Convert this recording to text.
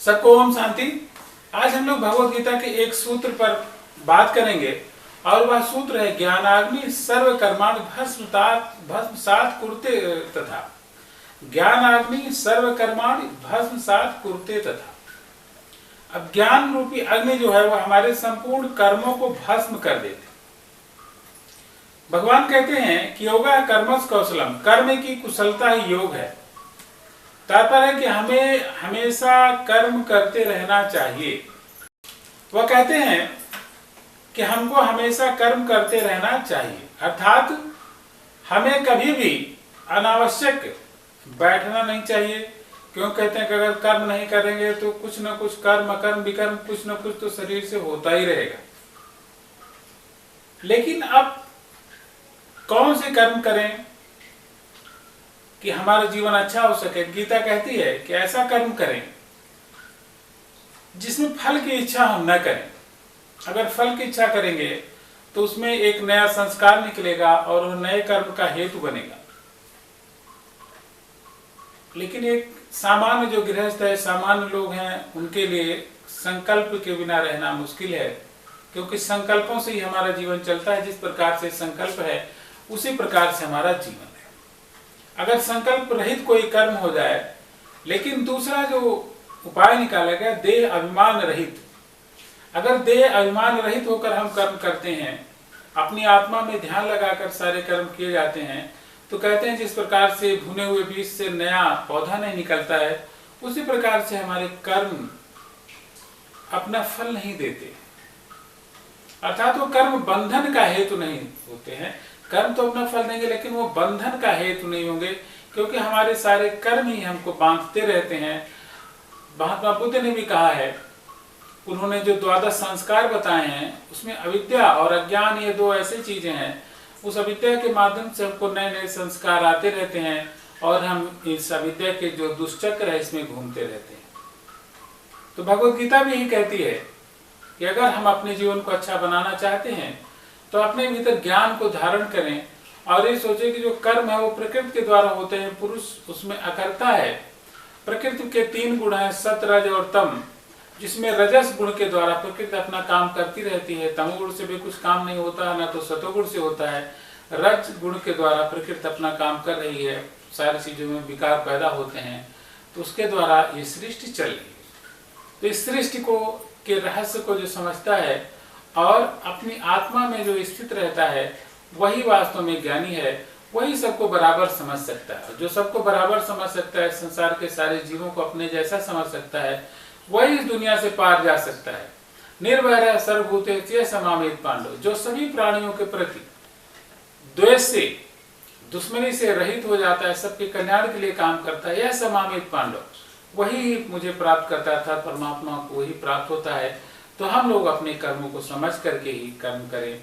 सबको ओम शांति। आज हम लोग भगवत गीता के एक सूत्र पर बात करेंगे और वह सूत्र है ज्ञानाग्नि सर्व कर्माणि भस्मसात् कुरुते तथा। ज्ञानाग्नि सर्व कर्माणि भस्मसात् कुरुते तथा। अब ज्ञान रूपी अग्नि जो है वह हमारे संपूर्ण कर्मों को भस्म कर देते। भगवान कहते हैं कि योगा कर्मस कौशलम, कर्म की कुशलता ही योग है। तात्पर्य है कि हमें हमेशा कर्म करते रहना चाहिए। वह कहते हैं कि हमको हमेशा कर्म करते रहना चाहिए, अर्थात हमें कभी भी अनावश्यक बैठना नहीं चाहिए। क्यों कहते हैं कि अगर कर्म नहीं करेंगे तो कुछ न कुछ कर्म अकर्म विकर्म कुछ न कुछ तो शरीर से होता ही रहेगा। लेकिन अब कौन से कर्म करें कि हमारा जीवन अच्छा हो सके? गीता कहती है कि ऐसा कर्म करें जिसमें फल की इच्छा हम न करें। अगर फल की इच्छा करेंगे तो उसमें एक नया संस्कार निकलेगा और वह नए कर्म का हेतु बनेगा। लेकिन एक सामान्य जो गृहस्थ है, सामान्य लोग हैं, उनके लिए संकल्प के बिना रहना मुश्किल है, क्योंकि संकल्पों से ही हमारा जीवन चलता है। जिस प्रकार से संकल्प है उसी प्रकार से हमारा जीवन है। अगर संकल्प रहित कोई कर्म हो जाए, लेकिन दूसरा जो उपाय निकाला गया देह अभिमान रहित, अगर देह अभिमान रहित होकर हम कर्म करते हैं, अपनी आत्मा में ध्यान लगाकर सारे कर्म किए जाते हैं, तो कहते हैं जिस प्रकार से भुने हुए बीज से नया पौधा नहीं निकलता है, उसी प्रकार से हमारे कर्म अपना फल नहीं देते। अर्थात वो कर्म बंधन का हेतु नहीं होते हैं। कर्म तो अपना फल देंगे लेकिन वो बंधन का हेतु नहीं होंगे, क्योंकि हमारे सारे कर्म ही हमको बांधते रहते हैं। महात्मा बुद्ध ने भी कहा है, उन्होंने जो 12 संस्कार बताए हैं उसमें अविद्या और अज्ञान ये दो ऐसी चीजें हैं। उस अविद्या के माध्यम से हमको नए नए संस्कार आते रहते हैं और हम इस अविद्या के जो दुष्चक्र है इसमें घूमते रहते हैं। तो भगवत गीता भी यही कहती है कि अगर हम अपने जीवन को अच्छा बनाना चाहते हैं तो अपने भीतर ज्ञान को धारण करें और ये सोचे कि जो कर्म है वो प्रकृति के द्वारा होते हैं, पुरुष उसमें अकर्ता है। प्रकृति के 3 गुण हैं, सत रज और तम, जिसमें रजस गुण के द्वारा प्रकृति अपना काम करती रहती है। तमोगुण से भी कुछ काम नहीं होता है, ना तो सतोगुण से होता है। रज गुण के द्वारा प्रकृति अपना काम कर रही है, सारी चीजों में विकार पैदा होते हैं, तो उसके द्वारा ये सृष्टि चल रही है। तो इस सृष्टि को के रहस्य को जो समझता है और अपनी आत्मा में जो स्थित रहता है, वही वास्तव में ज्ञानी है। वही सबको बराबर समझ सकता है। जो सबको बराबर समझ सकता है, संसार के सारे जीवों को अपने जैसा समझ सकता है, वही इस दुनिया से पार जा सकता है। निर्वैर सर्वभूतेषु समावेत पांडव, जो सभी प्राणियों के प्रति द्वेष से, दुश्मनी से रहित हो जाता है, सबके कल्याण के लिए काम करता है, यह समावेत पांडव, वही मुझे प्राप्त करता था। परमात्मा को वही प्राप्त होता है। तो हम लोग अपने कर्मों को समझ करके ही कर्म करें।